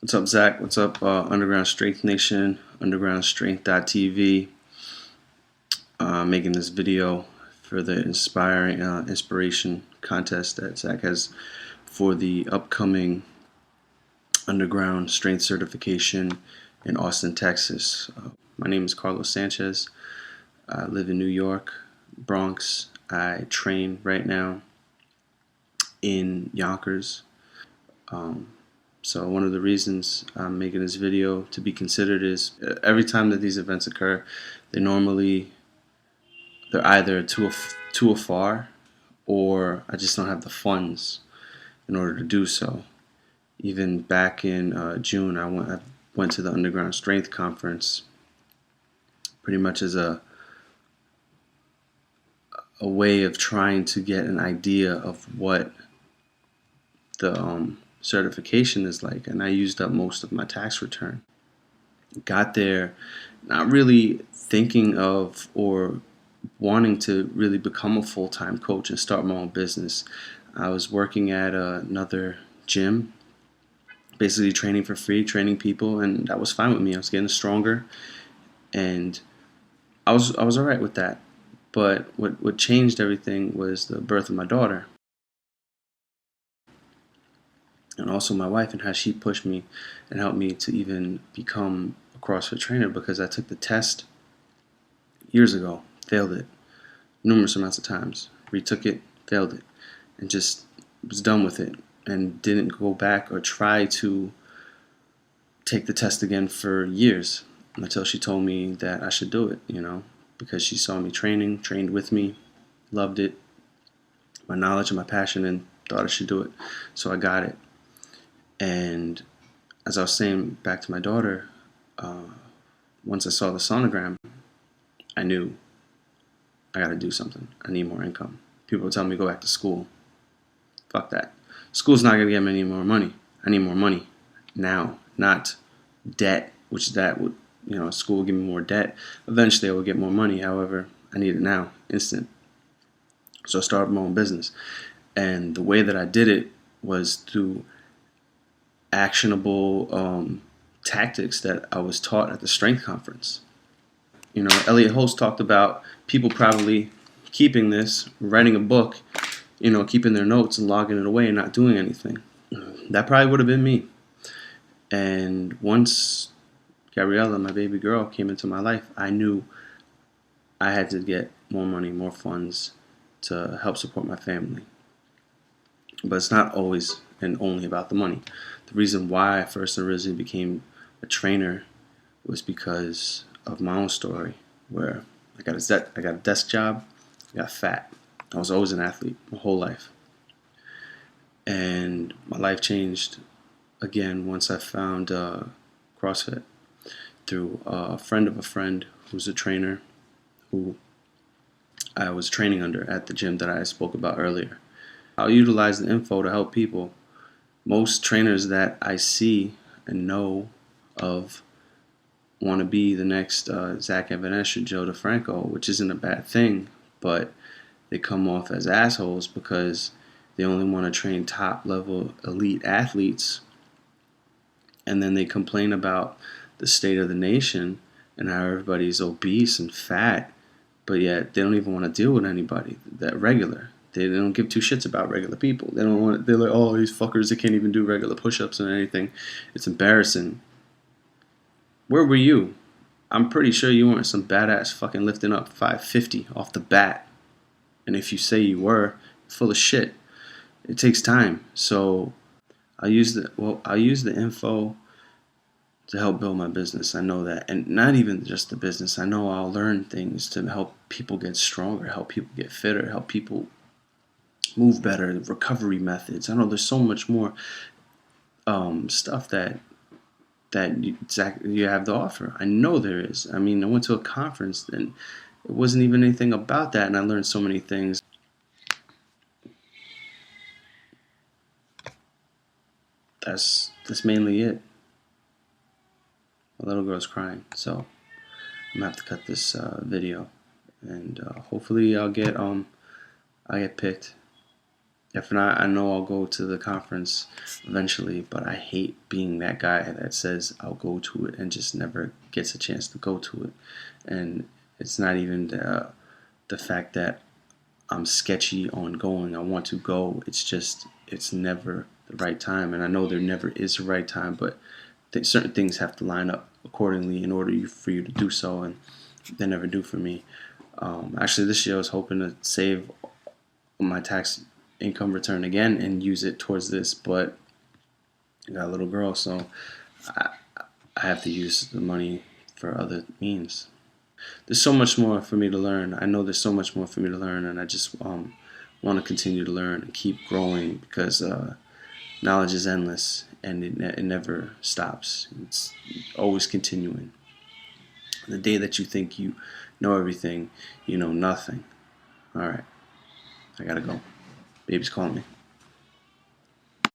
What's up, Zach? What's up, Underground Strength Nation, UndergroundStrength.tv? Making this video for the inspiration contest that Zach has for the upcoming Underground Strength certification in Austin, Texas. My name is Carlos Sanchez. I live in New York, Bronx. I train right now in Yonkers. So one of the reasons I'm making this video to be considered is every time that these events occur, they're either too afar, or I just don't have the funds in order to do so. Even back in June, I went to the Underground Strength Conference pretty much as a way of trying to get an idea of what the certification is like, and I used up most of my tax return. Got there not really thinking of or wanting to really become a full-time coach and start my own business. I was working at another gym, basically training for free, training people, and that was fine with me. I was getting stronger, and I was all right with that. But what changed everything was the birth of my daughter, and also my wife, and how she pushed me and helped me to even become a CrossFit trainer, because I took the test years ago, failed it numerous amounts of times, retook it, failed it, and just was done with it, and didn't go back or try to take the test again for years, until she told me that I should do it, because she saw me trained with me, loved it, my knowledge and my passion, and thought I should do it. So I got it. And as I was saying back to my daughter, once I saw the sonogram, I knew I got to do something. I need more income. People were telling me to go back to school. Fuck that. School's not going to get me any more money. I need more money now, not debt, which that would, school will give me more debt. Eventually I will get more money. However, I need it now, instant. So I started my own business. And the way that I did it was through actionable tactics that I was taught at the strength conference. Elliot Holtz talked about people probably keeping this, writing a book, keeping their notes and logging it away and not doing anything. That probably would have been me. And once Gabriella, my baby girl, came into my life, I knew I had to get more money, more funds to help support my family. But it's not always and only about the money. The reason why I first originally became a trainer was because of my own story, where I got a desk job, I got fat. I was always an athlete my whole life. And my life changed again once I found CrossFit through a friend of a friend who's a trainer who I was training under at the gym that I spoke about earlier. I'll utilize the info to help people. Most trainers that I see and know of want to be the next Zach Even-Esh or Joe DeFranco, which isn't a bad thing, but they come off as assholes because they only want to train top level elite athletes, and then they complain about the state of the nation and how everybody's obese and fat, but yet they don't even want to deal with anybody that regular. They don't give two shits about regular people. They don't want. They're like, oh, these fuckers, they can't even do regular push-ups or anything. It's embarrassing. Where were you? I'm pretty sure you weren't some badass fucking lifting up 550 off the bat. And if you say you were, full of shit. It takes time. So I'll use the info to help build my business. I know that. And not even just the business. I know I'll learn things to help people get stronger, help people get fitter, help people move better, recovery methods. I know there's so much more stuff that you have to offer. I know there is. I mean, I went to a conference and it wasn't even anything about that, and I learned so many things. That's mainly it. My little girl's crying, so I'm gonna have to cut this video, and hopefully I get picked. If not, I know I'll go to the conference eventually, but I hate being that guy that says I'll go to it and just never gets a chance to go to it. And it's not even the fact that I'm sketchy on going. I want to go. It's just it's never the right time, and I know there never is a right time. But certain things have to line up accordingly in order for you to do so, and they never do for me. Actually, this year I was hoping to save my tax income return again and use it towards this, but I got a little girl, so I, I have to use the money for other means. There's so much more for me to learn. I know there's so much more for me to learn, and I just want to continue to learn and keep growing because knowledge is endless and it never stops. It's always continuing. The day that you think you know everything, you know nothing. All right, I gotta go. Baby's calling me.